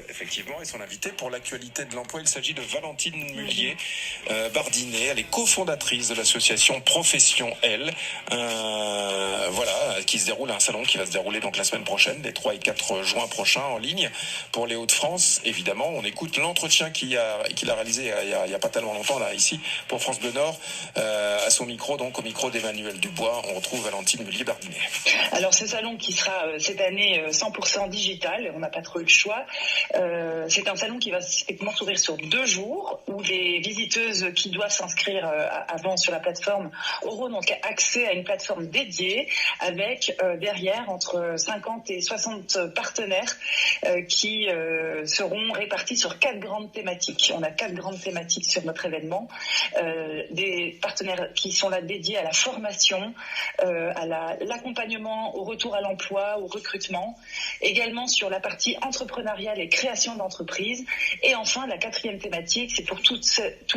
Effectivement, et son invité pour l'actualité de l'emploi, il s'agit de Valentine Mullier Bardinet. Elle est cofondatrice de l'association Profession L. Qui se déroule, un salon qui va se dérouler donc la semaine prochaine, les 3 et 4 juin prochains, en ligne pour les Hauts-de-France. Évidemment, on écoute l'entretien qu'il a réalisé il y a pas tellement longtemps là ici pour France Bleu Nord, à son micro, donc au micro d'Emmanuel Dubois. On retrouve Valentine Mullier Bardinet. Alors ce salon qui sera cette année 100% digital, on n'a pas trop eu le choix. C'est un salon qui va effectivement s'ouvrir sur 2 jours, où des visiteuses qui doivent s'inscrire avant sur la plateforme auront donc accès à une plateforme dédiée avec derrière entre 50 et 60 partenaires qui seront répartis sur 4 grandes thématiques. On a 4 grandes thématiques sur notre événement. Des partenaires qui sont là dédiés à la formation, à l'accompagnement au retour à l'emploi, au recrutement, également sur la partie entrepreneuriale et création d'entreprise. Et enfin, la 4e thématique, c'est pour toutes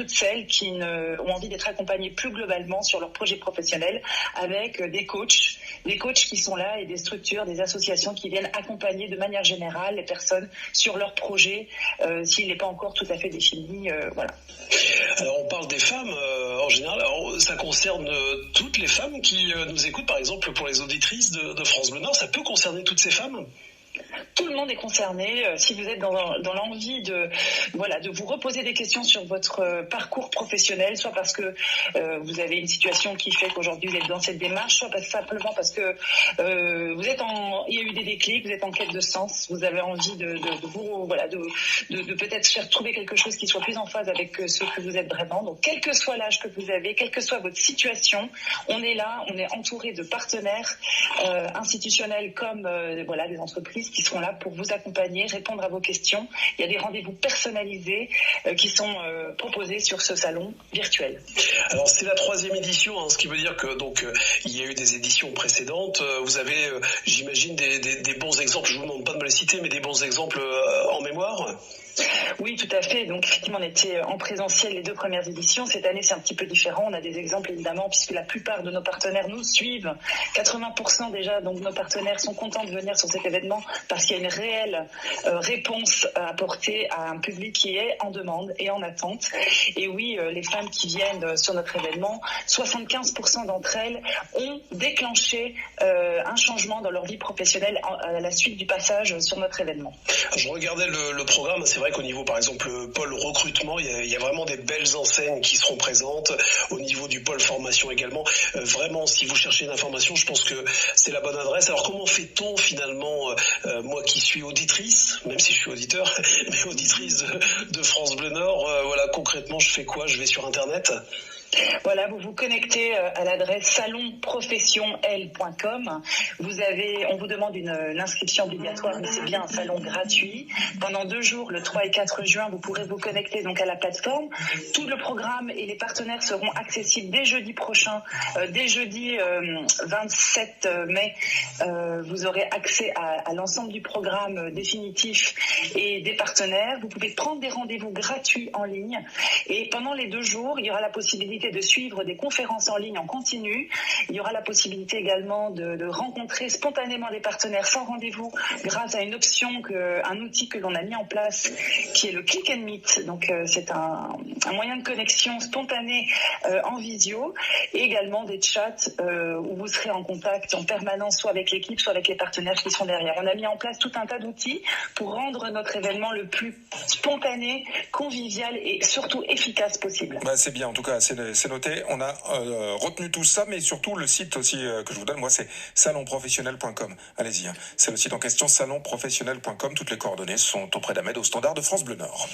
celles qui ont envie d'être accompagnées plus globalement sur leur projet professionnel avec des coachs qui sont là et des structures, des associations qui viennent accompagner de manière générale les personnes sur leur projet s'il n'est pas encore tout à fait défini. Voilà. Alors on parle des femmes en général. Alors, ça concerne toutes les femmes qui nous écoutent, par exemple pour les auditrices de France Bleu Nord, ça peut concerner toutes ces femmes ? Tout le monde est concerné. Si vous êtes dans l'envie de vous reposer des questions sur votre parcours professionnel, soit parce que vous avez une situation qui fait qu'aujourd'hui vous êtes dans cette démarche, soit simplement parce que il y a eu des déclics, vous êtes en quête de sens, vous avez envie de peut-être trouver quelque chose qui soit plus en phase avec ce que vous êtes vraiment. Donc quel que soit l'âge que vous avez, quelle que soit votre situation, on est là, on est entouré de partenaires institutionnels comme des entreprises qui sont là pour vous accompagner, répondre à vos questions. Il y a des rendez-vous personnalisés qui sont proposés sur ce salon virtuel. Alors c'est la 3e édition, ce qui veut dire que il y a eu des éditions précédentes. Vous avez, j'imagine, des bons exemples. Je vous demande pas de me les citer, mais des bons exemples en mémoire. Oui, tout à fait. Donc, effectivement, on était en présentiel les 2 premières éditions. Cette année, c'est un petit peu différent. On a des exemples, évidemment, puisque la plupart de nos partenaires nous suivent. 80% déjà, donc, nos partenaires sont contents de venir sur cet événement parce qu'il y a une réelle réponse à apporter à un public qui est en demande et en attente. Et oui, les femmes qui viennent sur notre événement, 75% d'entre elles ont déclenché un changement dans leur vie professionnelle à la suite du passage sur notre événement. Je regardais le programme. C'est vrai qu'au niveau, par exemple, pôle recrutement, il y a vraiment des belles enseignes qui seront présentes. Au niveau du pôle formation également. Vraiment, si vous cherchez une information, je pense que c'est la bonne adresse. Alors, comment fait-on finalement, moi qui suis auditrice, même si je suis auditeur, mais auditrice de France Bleu Nord, concrètement, je fais quoi ? Je vais sur Internet ? Voilà, vous vous connectez à l'adresse salonprofessionl.com. On vous demande une inscription obligatoire, mais c'est bien un salon gratuit. Pendant 2 jours, le 3 et 4 juin, vous pourrez vous connecter donc à la plateforme. Tout le programme et les partenaires seront accessibles dès jeudi prochain. Dès jeudi 27 mai, vous aurez accès à l'ensemble du programme définitif et des partenaires. Vous pouvez prendre des rendez-vous gratuits en ligne. Et pendant les 2 jours, il y aura la possibilité de suivre des conférences en ligne en continu. Il y aura la possibilité également de rencontrer spontanément des partenaires sans rendez-vous grâce à une option, un outil que l'on a mis en place qui est le Click and Meet. Donc c'est un moyen de connexion spontanée en visio et également des chats où vous serez en contact en permanence soit avec l'équipe, soit avec les partenaires qui sont derrière. On a mis en place tout un tas d'outils pour rendre notre événement le plus spontané, convivial et surtout efficace possible. C'est bien, en tout cas, c'est noté. On a retenu tout ça, mais surtout le site aussi que je vous donne, moi, c'est salonprofessionnel.com. Allez-y, c'est le site en question, salonprofessionnel.com. Toutes les coordonnées sont auprès d'Ahmed au standard de France Bleu Nord.